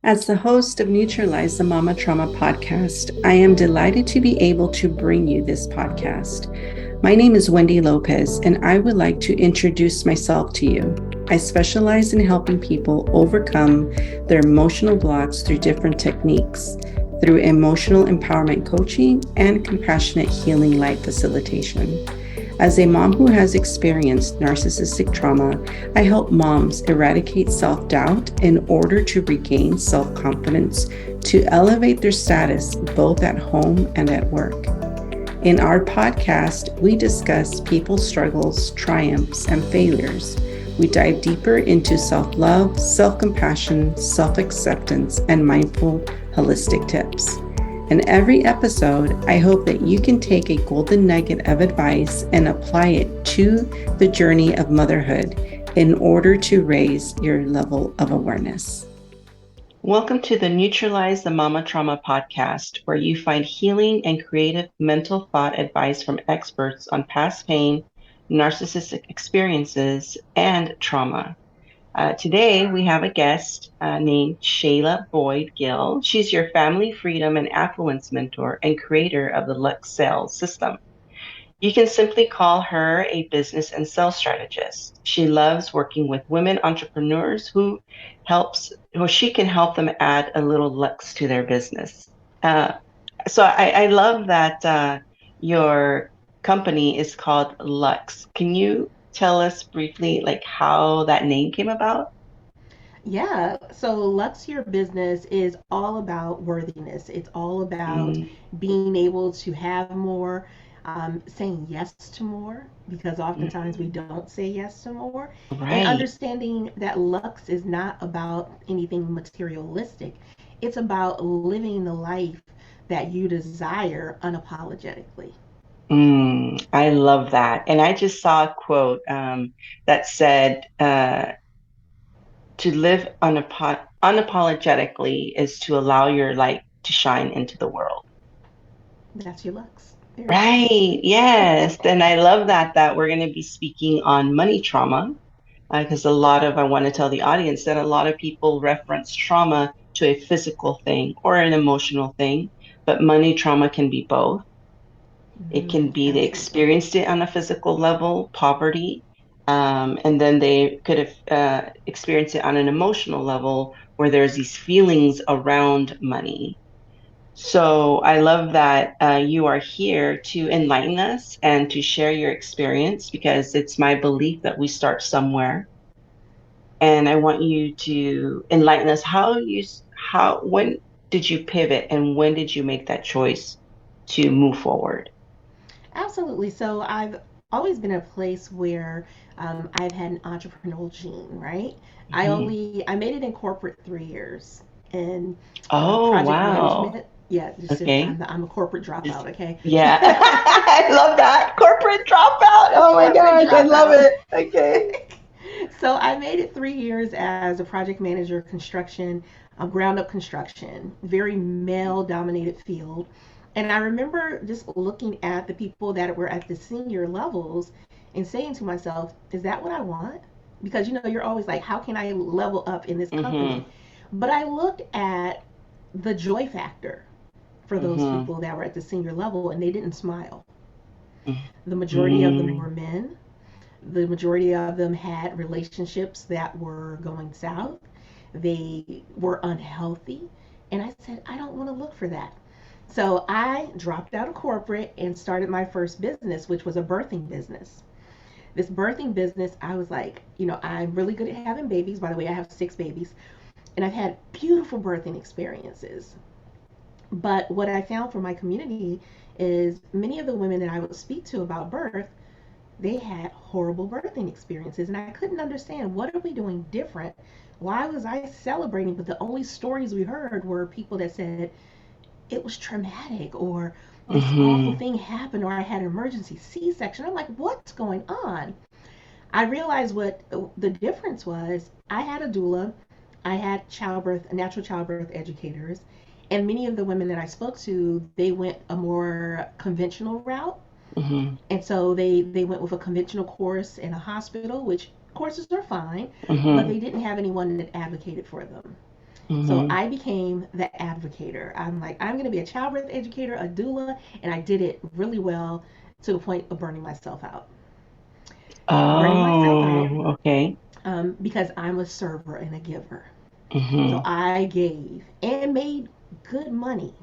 As the host of Neutralize the Mama Trauma podcast, I am delighted to be able to bring you this podcast. My name is Wendy Lopez, and I would like to introduce myself to you. I specialize in helping people overcome their emotional blocks through different techniques, through emotional empowerment coaching and compassionate healing light facilitation. As a mom who has experienced narcissistic trauma, I help moms eradicate self doubt in order to regain self confidence to elevate their status both at home and at work. In our podcast, we discuss people's struggles, triumphs, and failures. We dive deeper into self love, self compassion, self acceptance, and mindful, holistic tips. In every episode, I hope that you can take a golden nugget of advice and apply it to the journey of motherhood in order to raise your level of awareness. Welcome to the Neutralize the Mama Trauma podcast, where you find healing and creative mental thought advice from experts on past pain, narcissistic experiences, and trauma. Today, we have a guest named Shayla Boyd-Gill. She's your family freedom and affluence mentor and creator of the Luxe Sales System. You can simply call her a business and sales strategist. She loves working with women entrepreneurs she can help them add a little luxe to their business. So I love that your company is called Luxe. Can you tell us briefly like how that name came about? Yeah, so Lux Your Business is all about worthiness. It's all about Mm, being able to have more, saying yes to more, because oftentimes we mhm. don't say yes to more, and Right. understanding that Lux is not about anything materialistic. It's about living the life that you desire unapologetically. I love that. And I just saw a quote that said, to live unapologetically is to allow your light to shine into the world. That's your Lux. There it is. Right. Yes. And I love that we're going to be speaking on money trauma because I want to tell the audience that a lot of people reference trauma to a physical thing or an emotional thing, but money trauma can be both. It can be they Absolutely. experienced it on a physical level, poverty, and then they could have experienced it on an emotional level where there's these feelings around money. So I love that you are here to enlighten us and to share your experience because it's my belief that we start somewhere. And I want you to enlighten us when did you pivot and when did you make that choice to move forward? Absolutely. So I've always been a place where I've had an entrepreneurial gene, right? Mhm. I made it in corporate 3 years in Oh, project wow. management. Yeah, Okay. I'm a corporate Just, dropout. Okay. yeah. I love that. Corporate dropout. Oh my Corporate gosh. I love dropout. it. Okay. So I made it 3 years as a project manager, construction, ground up construction, very male dominated field. And I remember just looking at the people that were at the senior levels and saying to myself, is that what I want? Because you're always like, how can I level up in this Mm-hmm. company? But I looked at the joy factor for those Mm-hmm. people that were at the senior level and they didn't smile. The majority of them Mm-hmm. were men. The majority of them had relationships that were going south. They were unhealthy. And I said, I don't want to look for that. So I dropped out of corporate and started my first business, which was a birthing business. This birthing business, I was like, I'm really good at having babies. By the way, I have 6 babies, and I've had beautiful birthing experiences. But what I found for my community is many of the women that I would speak to about birth, they had horrible birthing experiences, and I couldn't understand what are we doing different. Why was I celebrating, but the only stories we heard were people that said it was traumatic or this awful Mm-hmm. thing happened or I had an emergency C-section. I'm like, what's going on? I realized what the difference was. I had a doula, I had natural childbirth educators, and many of the women that I spoke to, they went a more conventional route, Mm-hmm. and so they went with a conventional course in a hospital, which courses are fine, but Mm-hmm. they didn't have anyone that advocated for them. So Mm-hmm. I became the advocator. I'm like, I'm going to be a childbirth educator, a doula, and I did it really well to the point of burning myself out. Burning myself out Oh, okay. because I'm a server and a giver. So Mm-hmm. I gave and made good money,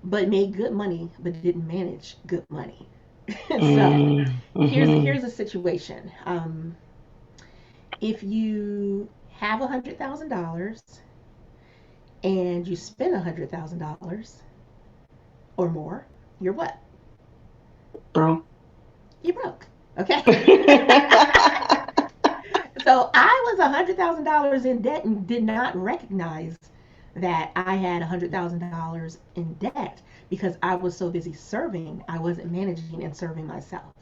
but made good money, but didn't manage good money. So Mm-hmm. here's a situation. If you have $100,000 and you spend $100,000 or more, you're what? Bro. You broke. Okay. So I was $100,000 in debt and did not recognize that I had $100,000 in debt because I was so busy serving, I wasn't managing and serving myself.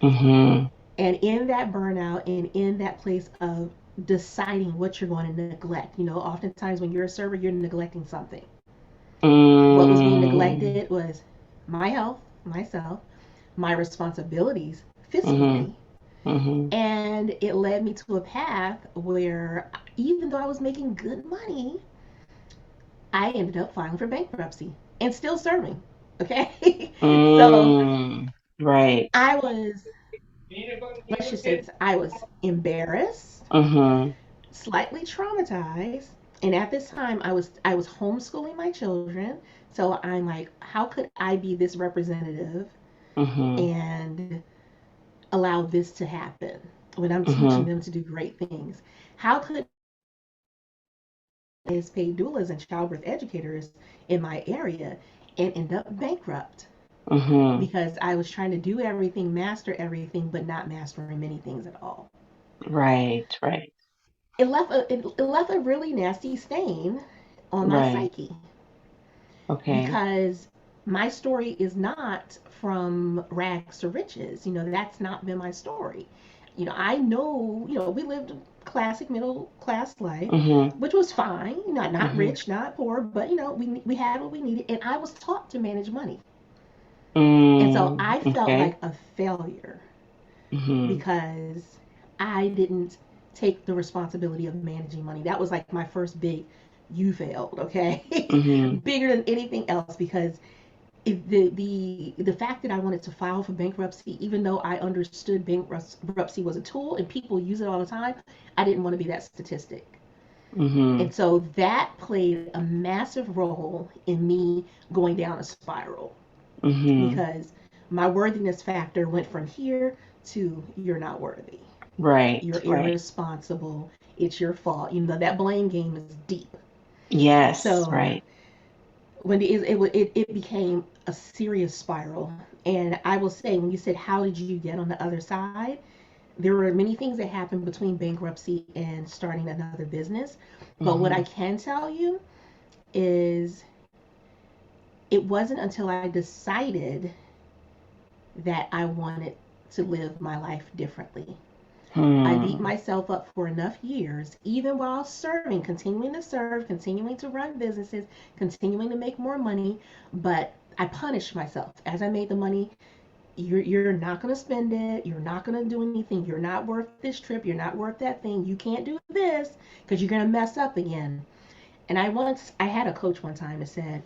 Mm-hmm. And in that burnout and in that place of deciding what you're going to neglect, oftentimes when you're a server, you're neglecting something. What was being Mm-hmm. neglected was my health, myself, my responsibilities Mm-hmm. fiscally, Mm-hmm. and it led me to a path where even though I was making good money, I ended up filing for bankruptcy and still serving. Okay. So Mm. Right. I was, let's just say this, I was embarrassed, Mm-hmm. slightly traumatized, and at this time I was homeschooling my children. So I'm like, how could I be this representative Mm-hmm. and allow this to happen when I'm teaching Mm-hmm. them to do great things? How could is paid doulas and childbirth educators in my area and end up bankrupt Mm-hmm. because I was trying to do everything, master everything, but not mastering many things at all. Right. Right. It left a really nasty stain on my Right. psyche Okay. because my story is not from rags to riches. That's not been my story. I know, we lived a classic middle class life, Mm-hmm. which was fine. Not Mm-hmm. rich, not poor, but we had what we needed, and I was taught to manage money. And so Mm. I felt Okay. like a failure Mm-hmm. because I didn't take the responsibility of managing money. That was like my first big you failed, okay? Mm-hmm. Bigger than anything else because the fact that I wanted to file for bankruptcy, even though I understood bankruptcy was a tool and people use it all the time, I didn't want to be that statistic. Mm-hmm. And so that played a massive role in me going down a spiral Mm-hmm. because my worthiness factor went from here to you're not worthy. Right. You're Right. irresponsible. It's your fault. That blame game is deep. Yes. So Right. when it became a serious spiral. And I will say, when you said, how did you get on the other side? There were many things that happened between bankruptcy and starting another business. But what I Mm-hmm. can tell you is it wasn't until I decided that I wanted to live my life differently. I beat Hmm. myself up for enough years, even while serving, continuing to serve, continuing to run businesses, continuing to make more money. But I punished myself as I made the money. You're not going to spend it. You're not going to do anything. You're not worth this trip. You're not worth that thing. You can't do this because you're going to mess up again. And I had a coach one time that said,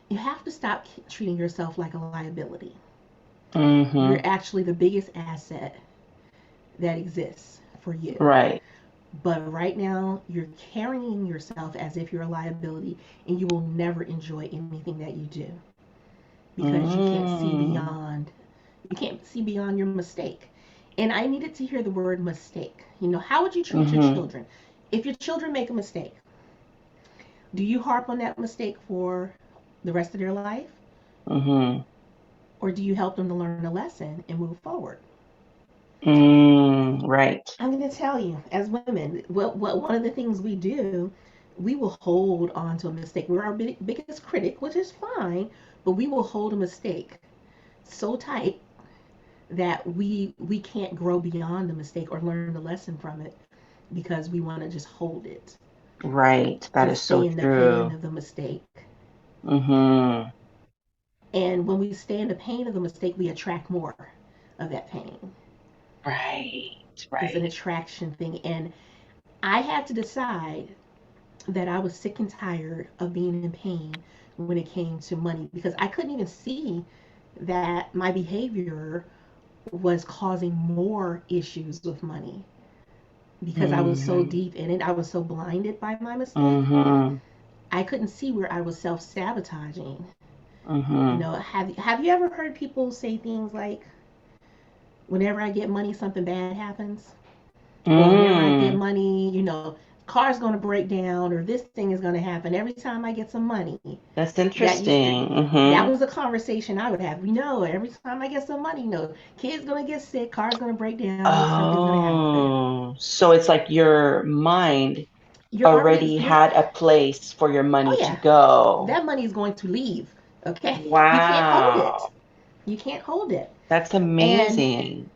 you have to stop treating yourself like a liability. You're Mm-hmm. actually the biggest asset that exists for you. Right. But right now, you're carrying yourself as if you're a liability and you will never enjoy anything that you do because Mm. you can't see beyond your mistake. And I needed to hear the word mistake. How would you treat your Mm-hmm. children? If your children make a mistake, do you harp on that mistake for the rest of their life? Mm-hmm. Or do you help them to learn a lesson and move forward? Mm. Right. I'm going to tell you, as women, what one of the things we do, we will hold on to a mistake. We're our biggest critic, which is fine, but we will hold a mistake so tight that we can't grow beyond the mistake or learn the lesson from it because we want to just hold it Right. That and is so stay in the pain true. of the mistake. Mm-hmm. And when we stay in the pain of the mistake, we attract more of that pain. Right. It's an Right. attraction thing. And I had to decide, that I was sick and tired of being in pain when it came to money, because I couldn't even see that my behavior was causing more issues with money because I was so Mm-hmm. deep in it. I was so blinded by my mistake. Mm-hmm. I couldn't see where I was self sabotaging. You Mm-hmm. know, have you ever heard people say things like, "Whenever I get money, something bad happens," or "Whenever I get Mm. money, car's going to break down, or this thing is going to happen every time I get some money." That's That used to interesting. that Mm-hmm. was a conversation I would have. Every time I get some money, kid's gonna get sick, car's gonna break down, something's gonna happen. Oh, so it's like your mind You're already already you're had a place for your Oh money to yeah, go. that money is going to leave. Okay, you can't hold it. Wow. You can't hold it. That's And amazing.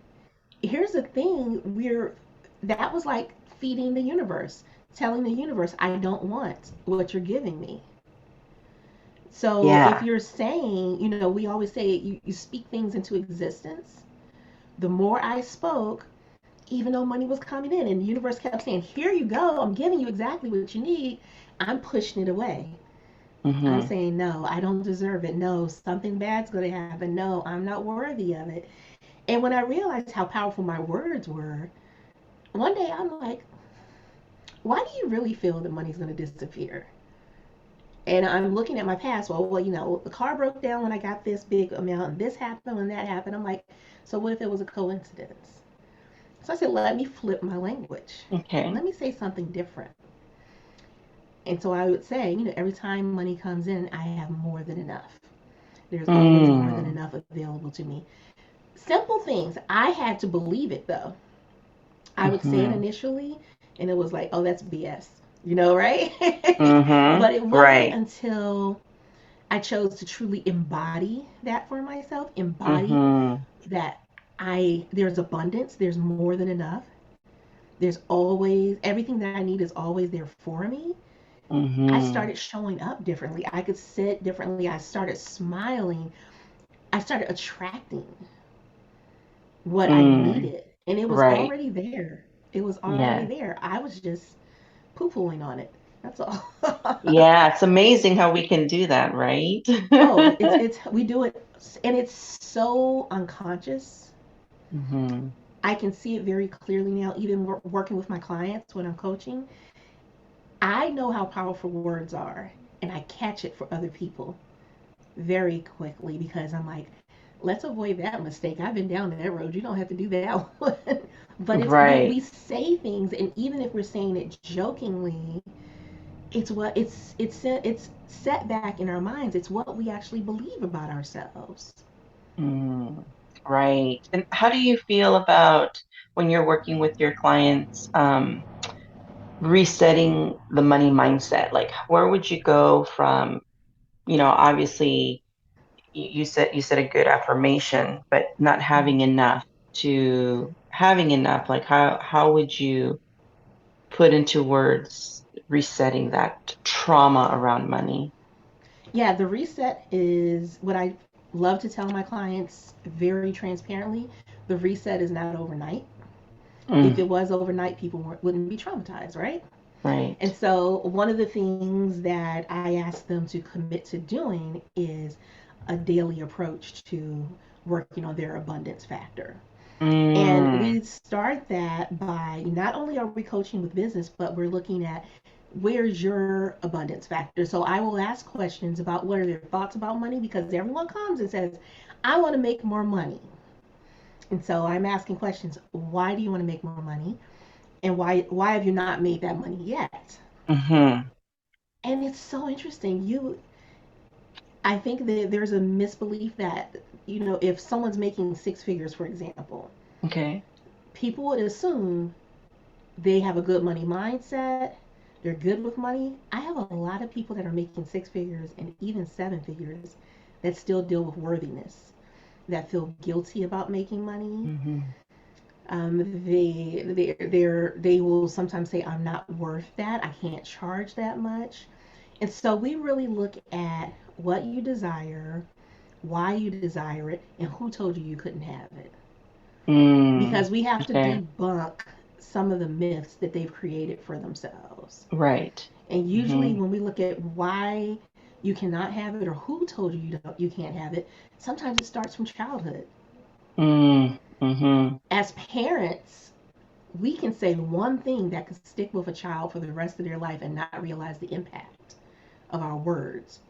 here's the thing: we're that was like feeding the universe, telling the universe, I don't want what you're giving me. So if Yeah. you're saying, we always say you speak things into existence. The more I spoke, even though money was coming in and the universe kept saying, "Here you go, I'm giving you exactly what you need," I'm pushing it away. I'm Mm-hmm. saying, "No, I don't deserve it. No, something bad's going to happen. No, I'm not worthy of it." And when I realized how powerful my words were, one day I'm like, "Why do you really feel that money's going to disappear?" And I'm looking at my past. Well, the car broke down when I got this big amount, and this happened when that happened. I'm like, so what if it was a coincidence? So I said, let me flip my language. Okay. Let me say something different. And so I would say, every time money comes in, I have more than enough. There's always more than Mm. enough available to me. Simple things. I had to believe it though. I would say it Mm-hmm. initially, and it was like, oh, that's BS, right? Mm-hmm. But it wasn't Right. until I chose to truly embody that for myself, embody Mm-hmm. that there's abundance, there's more than enough. There's always everything that I need is always there for me. I Mm-hmm. started showing up differently. I could sit differently. I started smiling. I started attracting what I Mm. needed. And it was Right. already there. It was already Yeah. there. I was just poo pooing on it. That's all. Yeah. It's amazing how we can do that, right? Oh, we do it, and it's so unconscious. Mm-hmm. I can see it very clearly now, even working with my clients when I'm coaching. I know how powerful words are, and I catch it for other people very quickly because I'm like, let's avoid that mistake. I've been down that road. You don't have to do that one. But it's we Right. say things, and even if we're saying it jokingly, it's set back in our minds. It's what we actually believe about ourselves. Mm. Right. And how do you feel about when you're working with your clients, resetting the money mindset? Like, where would you go from, obviously you said a good affirmation, but not having enough to having enough. Like, how would you put into words resetting that trauma around money? Yeah, the reset is what I love to tell my clients very transparently. The reset is not overnight. If Mm, it was overnight, people wouldn't be traumatized, right? And right. so, one of the things that I ask them to commit to doing is a daily approach to working on their abundance factor. And Mm, we start that by not only are we coaching with business, but we're looking at where's your abundance factor. So I will ask questions about what are their thoughts about money, because everyone comes and says, I want to make more money. And so I'm asking questions. Why do you want to make more money? And why have you not made that money yet? mm-hmm. And it's so interesting. I think that there's a misbelief that, if someone's making six figures, for example, Okay. people would assume they have a good money mindset. They're good with money. I have a lot of people that are making six figures and even seven figures that still deal with worthiness, that feel guilty about making money. Mm-hmm. They will sometimes say, I'm not worth that. I can't charge that much. And so we really look at what you desire, why you desire it, and who told you you couldn't have it. Mm, Because we have to okay. debunk some of the myths that they've created for themselves. Right. And usually, Mm-hmm. when we look at why you cannot have it or who told you you can't have it, sometimes it starts from childhood. Mm-hmm. As parents, we can say one thing that could stick with a child for the rest of their life and not realize the impact of our words.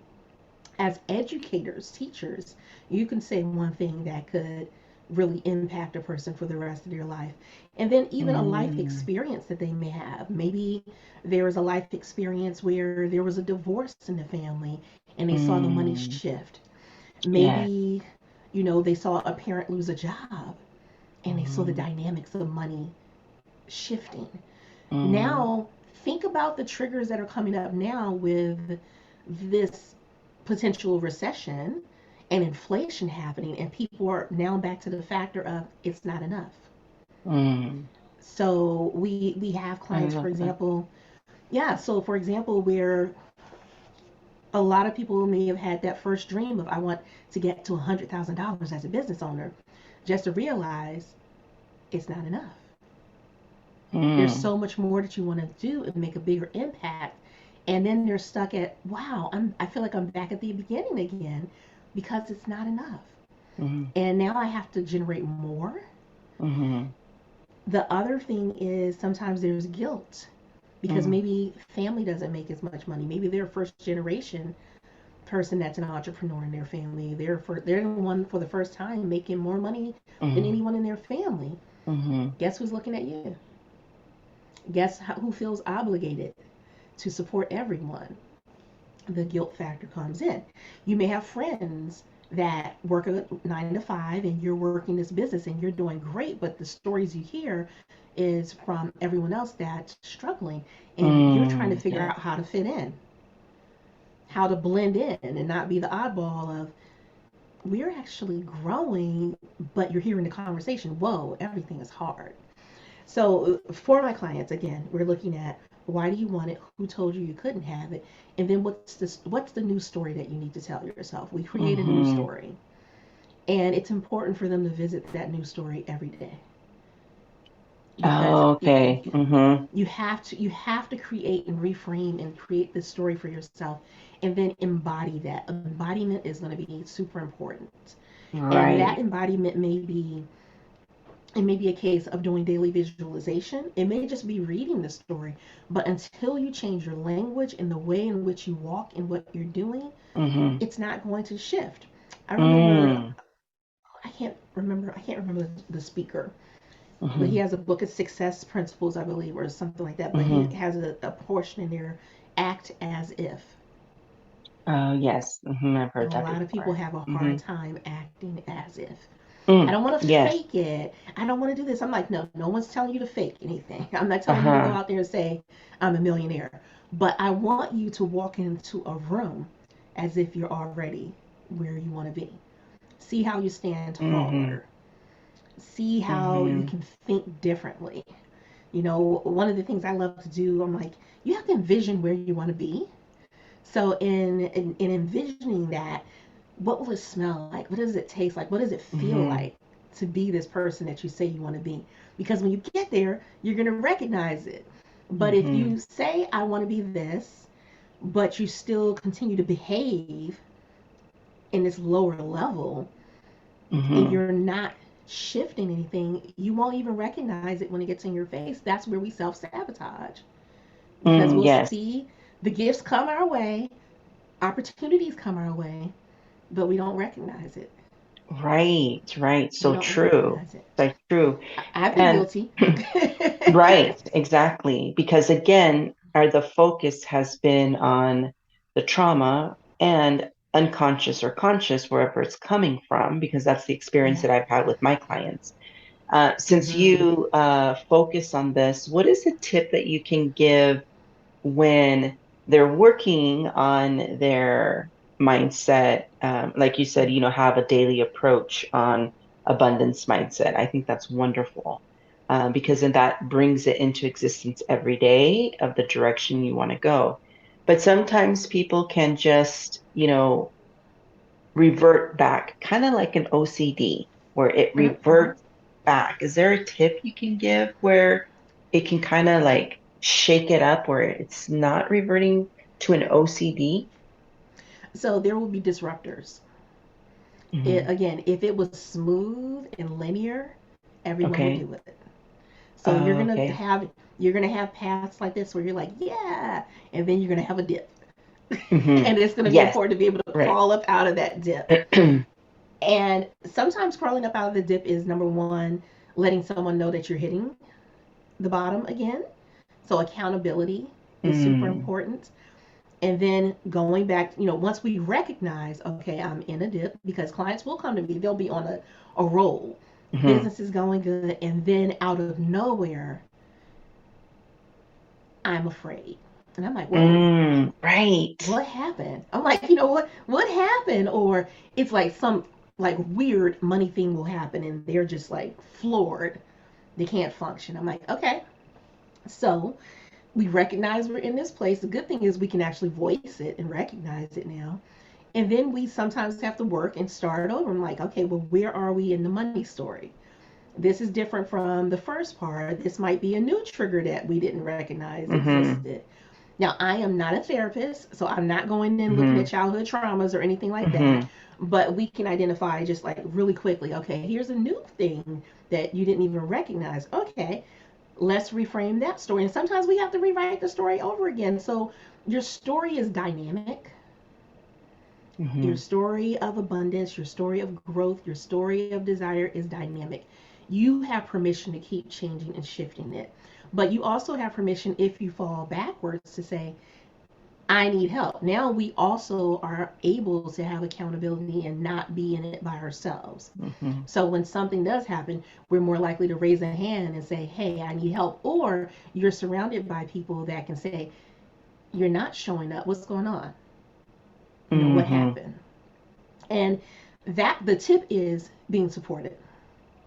As educators, teachers, you can say one thing that could really impact a person for the rest of their life. And then even a life Mm-hmm. experience that they may have. Maybe there was a life experience where there was a divorce in the family and they saw the money Mm. shift. Yes. Maybe, they saw a parent lose a job and they saw the Mm-hmm. dynamics of money shifting. Mm. Now, think about the triggers that are coming up now with this potential recession and inflation happening, and people are now back to the factor of it's not enough. Mm. So we have I clients, for love that. example, yeah. So for example, where a lot of people may have had that first dream of I want to get to $100,000 as a business owner, just to realize it's not enough. There's Mm. so much more that you want to do and make a bigger impact, and then they're stuck at wow, I feel like I'm back at the beginning again because it's not enough, Mm-hmm. and now I have to generate more. Mm-hmm. The other thing is sometimes there's guilt because Mm. maybe family doesn't make as much money. Maybe they're a first generation person that's an entrepreneur in their family. They're the one for the first time making more money than Mm. anyone in their family. Mm-hmm. Guess who's looking at you? Guess who feels obligated to support everyone? The guilt factor comes in. You may have friends that work a 9 to 5 and you're working this business and you're doing great, but the stories you hear is from everyone else that's struggling, and you're trying to Mm. figure Yes. out how to fit in, how to blend in and not be the oddball of we're actually growing, but you're hearing the conversation, whoa, everything is hard. So for my clients, again, we're looking at why do you want it? Who told you you couldn't have it? And then what's the new story that you need to tell yourself? We create a new Mm-hmm. story. And it's important for them to visit that new story every day because Oh, okay. Mm-hmm. you have to create and reframe and create this story for yourself and then embody that. Embodiment is going to be super important. And that Right. embodiment may be a case of doing daily visualization. It may just be reading the story. But until you change your language and the way in which you walk and what you're doing, Mm-hmm. it's not going to shift. I remember Mm. I can't remember the speaker, but he Mm-hmm. has a book of success principles, I believe, or something like that. But he Mm-hmm. has a portion in there, act as if. Oh, yes. Mm-hmm. I've And heard a that lot of people before. have a hard Mm-hmm. time acting as if. I Mm. don't want to Yes. fake it. I don't want to do this. I'm like, no, no one's telling you to fake anything. I'm not telling you to go Uh-huh. out there and say, I'm a millionaire. But I want you to walk into a room as if you're already where you want to be. See how you stand Mm-hmm. taller. See how you Mm-hmm. can think differently. One of the things I love to do, I'm like, you have to envision where you want to be. So in envisioning that, what will it smell like? What does it taste like? What does it feel Mm-hmm. like to be this person that you say you want to be? Because when you get there, you're going to recognize it. But if Mm-hmm. you say, I want to be this, but you still continue to behave in this lower level and Mm-hmm. you're not shifting anything, you won't even recognize it when it gets in your face. That's where we self sabotage because Mm, we'll yes. see the gifts come our way, opportunities come our way, but we don't recognize it. Right. Right. We So don't true. recognize it. So true. I've been And guilty. right, exactly. Because again, the focus has been on the trauma and unconscious or conscious, wherever it's coming from, because that's the experience Yeah. that I've had with my clients. Since Mm-hmm. you focus on this, what is a tip that you can give when they're working on their mindset? Like you said, have a daily approach on abundance mindset. I think that's wonderful, because then that brings it into existence every day of the direction you want to go. But sometimes people can just, revert back, kind of like an OCD, where it Mm-hmm. reverts back. Is there a tip you can give where it can kind of like shake it up where it's not reverting to an OCD. So there will be disruptors. Hmm. Again, if it was smooth and linear, everyone would Okay. do it. So Okay. you're gonna have paths like this where you're like, yeah, and then you're gonna have a dip. Hmm. And it's gonna be Yes. important to be able to Right. crawl up out of that dip. And sometimes crawling up out of the dip is number one, letting someone know that you're hitting the bottom again. So accountability is super Mm. important. And then going back, once we recognize, okay, I'm in a dip, because clients will come to me, they'll be on a roll. Hmm. Business is going good. And then out of nowhere, I'm afraid. And I'm like, whoa, Mm. Right. what happened? I'm like, what happened? Or it's like some like weird money thing will happen and they're just like floored. They can't function. I'm like, okay. So we recognize we're in this place. The good thing is we can actually voice it and recognize it now. And then we sometimes have to work and start over. I'm like, okay, well, where are we in the money story? This is different from the first part. This might be a new trigger that we didn't recognize Hmm. existed. Now, I am not a therapist, so I'm not going in looking at Hmm. childhood traumas or anything like that. Hmm. But we can identify just like really quickly, okay, here's a new thing that you didn't even recognize. Okay, let's reframe that story. And sometimes we have to rewrite the story over again. So your story is dynamic. Your Hmm. story of abundance, your story of growth, your story of desire is dynamic. You have permission to keep changing and shifting it. But you also have permission, if you fall backwards, to say, I need help. Now we also are able to have accountability and not be in it by ourselves. Hmm. So when something does happen, we're more likely to raise a hand and say, hey, I need help. Or you're surrounded by people that can say, you're not showing up. What's going on? What Hmm. happened? And that the tip is being supported.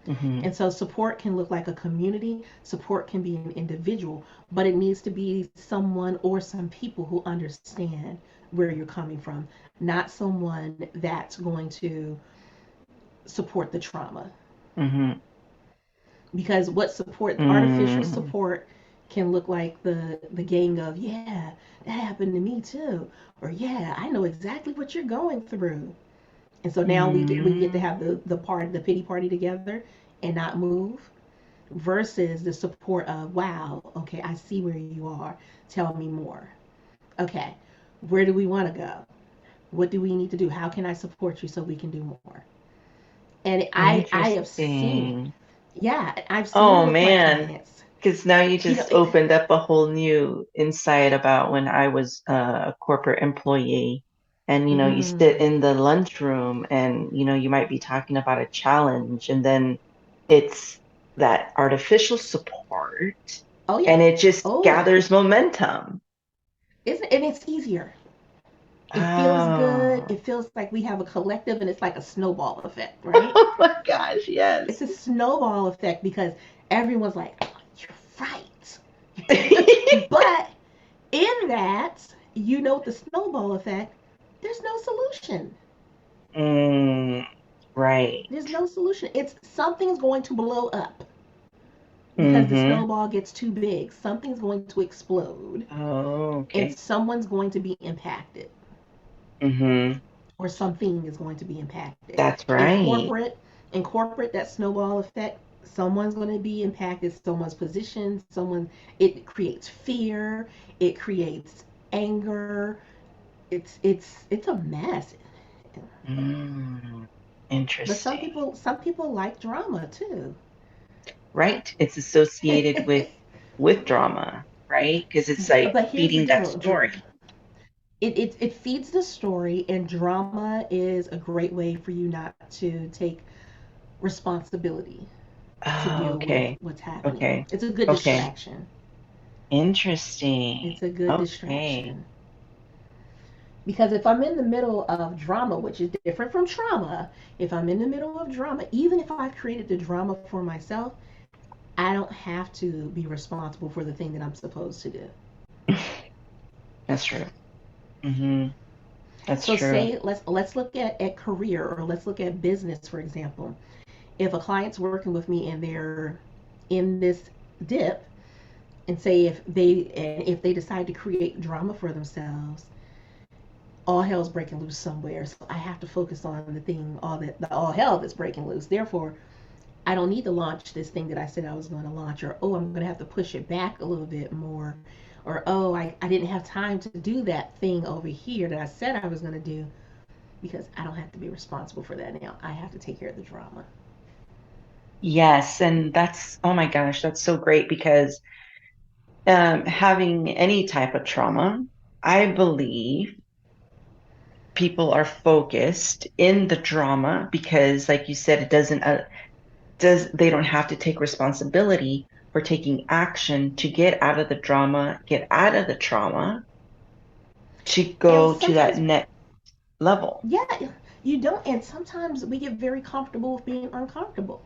Hmm. And so support can look like a community, support can be an individual, but it needs to be someone or some people who understand where you're coming from, not someone that's going to support the trauma. Hmm. Because what support, artificial Mm. support, can look like the gang of, yeah, that happened to me too, or yeah, I know exactly what you're going through. And so now we get to have Mm. the pity party together and not move, versus the support of, wow, okay, I see where you are, tell me more. Okay, where do we want to go? What do we need to do? How can I support you so we can do more? And I have seen it. Interesting. Yeah, I've seen it Oh with my man, clients. because now you You know, just it, opened up a whole new insight about when I was a corporate employee. And you sit mm, in the lunchroom and you might be talking about a challenge, and then it's that artificial support oh yeah, and it just oh yeah, gathers momentum. and it's easier. It feels good. Oh, It feels like we have a collective, and it's like a snowball effect, right? oh my gosh, yes. It's a snowball effect because everyone's like, oh, you're right. But in that, the snowball effect, there's no solution. Mm, right. There's no solution. It's something's going to blow up because the Mm-hmm. snowball gets too big. Something's going to explode Oh, and okay. someone's going to be impacted, Mm-hmm. or something is going to be impacted. That's In right. corporate, in corporate, that snowball effect, someone's going to be impacted, someone's position, it creates fear, it creates anger. It's a mess. Mm, But some interesting. people some people like drama too. Right. It's associated with drama, right? Because it's like But here's the feeding that deal. story. It feeds the story, and drama is a great way for you not to take responsibility to Oh, deal with okay. what's happening. Okay. It's a good Okay. distraction. Interesting. It's a good Okay. distraction. Because if I'm in the middle of drama, which is different from trauma, if I'm in the middle of drama, even if I've created the drama for myself, I don't have to be responsible for the thing that I'm supposed to do. That's true. Mm-hmm. That's So true. say let's look at career, or let's look at business, for example. If a client's working with me and they're in this dip, and say if they decide to create drama for themselves, all hell's breaking loose somewhere. So I have to focus on the thing, all hell that's breaking loose. Therefore, I don't need to launch this thing that I said I was going to launch, or oh, I'm going to have to push it back a little bit more, or oh, I didn't have time to do that thing over here that I said I was going to do, because I don't have to be responsible for that now. I have to take care of the drama. Yes, and that's, oh my gosh, that's so great because having any type of trauma, I believe people are focused in the drama because, like you said, it doesn't does they don't have to take responsibility for taking action to get out of the drama, get out of the trauma to And go to that sometimes, next level. yeah, you don't. And sometimes we get very comfortable with being uncomfortable,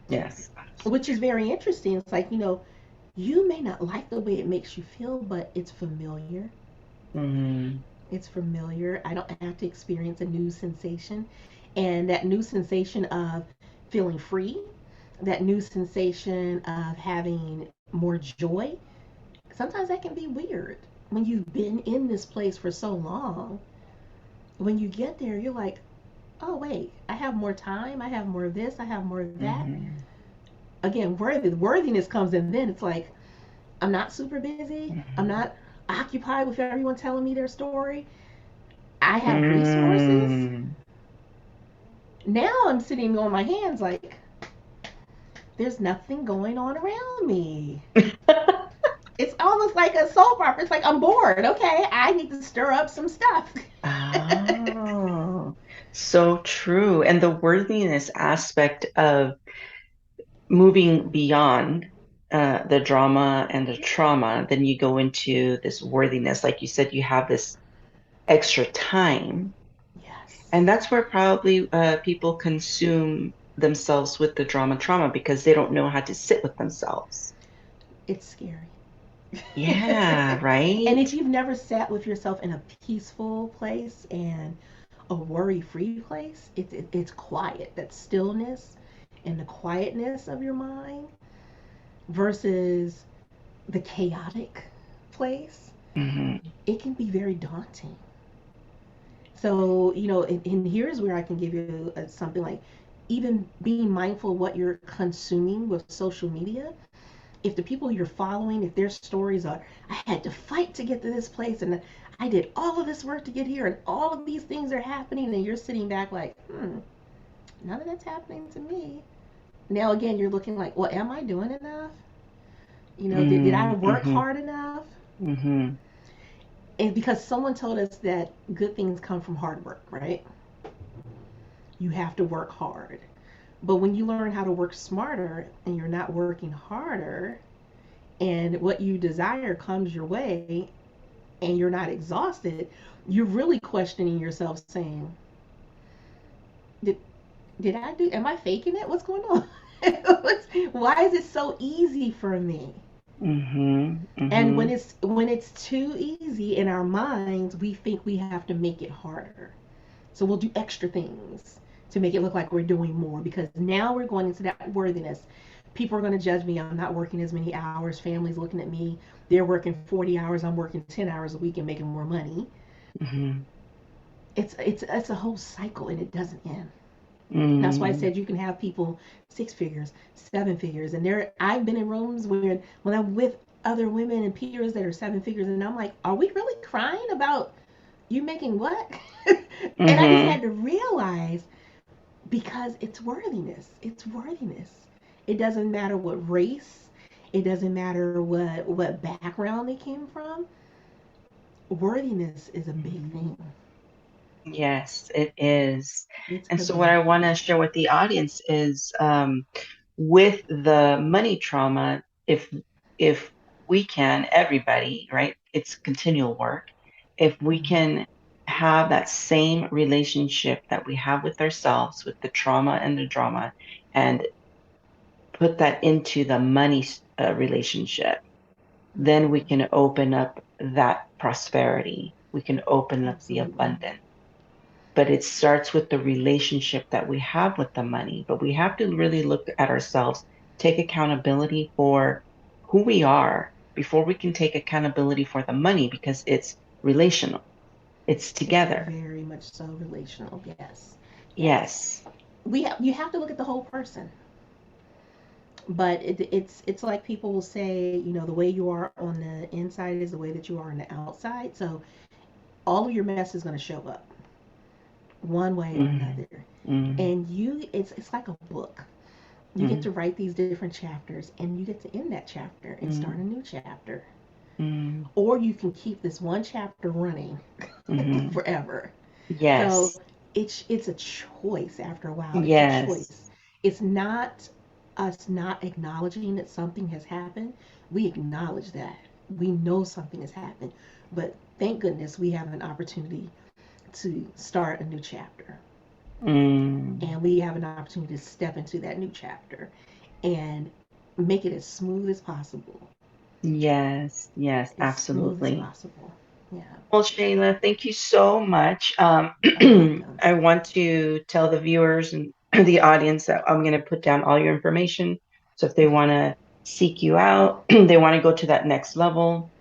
Yes. which is very interesting. It's like, you may not like the way it makes you feel, but it's familiar. Mm-hmm. It's familiar. I don't have to experience a new sensation. And that new sensation of feeling free, that new sensation of having more joy, sometimes that can be weird. When you've been in this place for so long, when you get there, you're like, oh, wait, I have more time. I have more of this. I have more of that. Mm-hmm. Again, worthiness comes in then. It's like, I'm not super busy. I'm Mm-hmm. not occupied with everyone telling me their story. I have resources. Mm. Now I'm sitting on my hands like, there's nothing going on around me. It's almost like a soap opera. It's like, I'm bored. Okay, I need to stir up some stuff. Oh, so true. And the worthiness aspect of moving beyond the drama and the trauma, then you go into this worthiness. Like you said, you have this extra time. And Yes, that's where probably people consume themselves with the drama trauma because they don't know how to sit with themselves. it's scary. Yeah, And right? if you've never sat with yourself in a peaceful place and a worry-free place, it's quiet. That stillness and the quietness of your mind versus the chaotic place, Hmm. it can be very daunting. So, and here's where I can give you something like even being mindful of what you're consuming with social media. If the people you're following, if their stories are, I had to fight to get to this place and I did all of this work to get here and all of these things are happening, and you're sitting back like, none of that's happening to me. Now, again, you're looking like, well, am I doing enough? Did I work Mm-hmm. hard enough? Hmm. And because someone told us that good things come from hard work, right? You have to work hard. But when you learn how to work smarter and you're not working harder, and what you desire comes your way and you're not exhausted, you're really questioning yourself saying, did, did I do, am I faking it? What's going on? Why is it so easy for me? Hmm. And when Hmm. it's too easy in our minds, we think we have to make it harder. So we'll do extra things to make it look like we're doing more, because now we're going into that worthiness. People are going to judge me. I'm not working as many hours. Family's looking at me. They're working 40 hours. I'm working 10 hours a week and making more money. Hmm. It's a whole cycle and it doesn't end. That's why I Mm. said you can have people 6 figures, 7 figures, and I've been in rooms where when I'm with other women and peers that are 7 figures, and I'm like, are we really crying about you making what? And I just Hmm. had to realize, because it's worthiness. It's worthiness. It doesn't matter what race. It doesn't matter what background they came from. Worthiness is a big thing. Yes, it is. It's And a so, what big I want thing. to share with the audience is with the money trauma, if we can, everybody, right? It's continual work. If we Mm-hmm. can have that same relationship that we have with ourselves, with the trauma and the drama, and put that into the money relationship, then we Mm-hmm. can open up that prosperity. We can open up the Absolutely. abundance, but it starts with the relationship that we have with the money. But we have to really look at ourselves, take accountability for who we are before we can take accountability for the money, because it's relational. It's It's together. very much so relational. Yes, yes. Yes. You have to look at the whole person. But it's like people will say, you know, the way you are on the inside is the way that you are on the outside. So all of your mess is going to show up one way or Mm, another. mm, And it's like a book. You get mm, to write these different chapters, and you get to end that chapter and start a mm, new chapter. mm, Or you can keep this one chapter running mm. forever. So Yes. it's a choice after a while. It's a Yes. choice. It's not us not acknowledging that something has happened. We acknowledge that. We know something has happened. But thank goodness we have an opportunity to start a new chapter. Mm. And we have an opportunity to step into that new chapter and make it as smooth as possible. Yes. Yes. As smooth as Absolutely. possible. Yeah. Well, Shayla, thank you so much. You're welcome. I want to tell the viewers and the audience that I'm going to put down all your information. So if they Okay. want to seek you out, they want to go to that next level,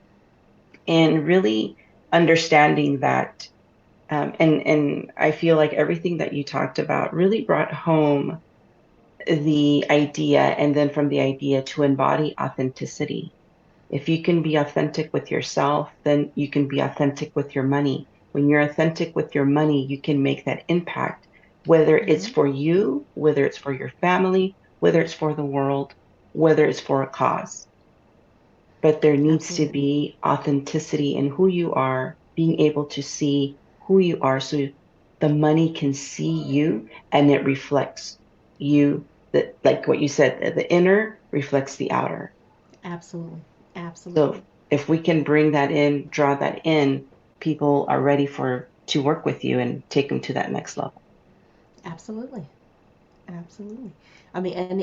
and really understanding that. And I feel like everything that you talked about really brought home the idea, and then from the idea to embody authenticity. If you can be authentic with yourself, then you can be authentic with your money. When you're authentic with your money, you can make that impact, whether it's Mm-hmm. for you, whether it's for your family, whether it's for the world, whether it's for a cause. But there needs to Absolutely. be authenticity in who you are, being able to see who you are so the money can see you and it reflects you. That, like what you said, the inner reflects the outer. Absolutely. So Absolutely. if we can bring that in, draw that in, people are ready for to work with you and take them to that next level. Absolutely. Absolutely. I mean, and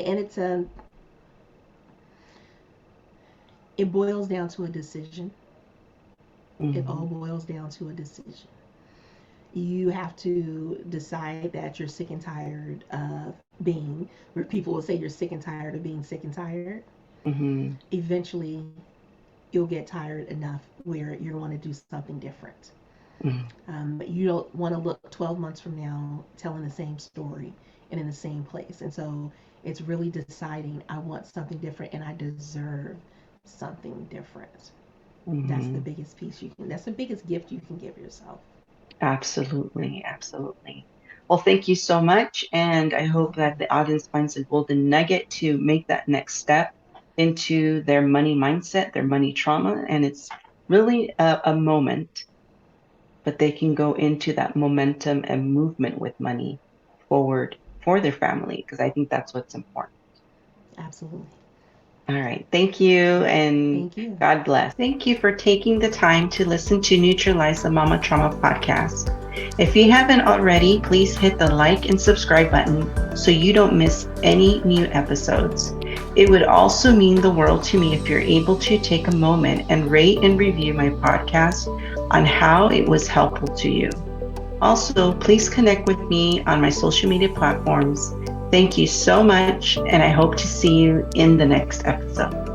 it boils down to a decision. It all Hmm. boils down to a decision. You have to decide that you're sick and tired of being, where people will say you're sick and tired of being sick and tired. Hmm. Eventually, you'll get tired enough where you want to do something different. Hmm. You don't want to look 12 months from now telling the same story and in the same place. And so it's really deciding I want something different and I deserve something different. That's the Hmm. biggest piece you can, that's the biggest gift you can give yourself. Absolutely, absolutely. Well, thank you so much. And I You're hope that welcome. the audience finds a golden nugget to make that next step into their money mindset, their money trauma. And it's really a moment, but they can go into that momentum and movement with money forward for their family, because I think that's what's important. Absolutely. All right. Thank you and Thank you. God bless. Thank you for taking the time to listen to Neutralize the Mama Trauma podcast. If you haven't already, please hit the like and subscribe button so you don't miss any new episodes. It would also mean the world to me if you're able to take a moment and rate and review my podcast on how it was helpful to you. Also, please connect with me on my social media platforms. Thank you so much, and I hope to see you in the next episode.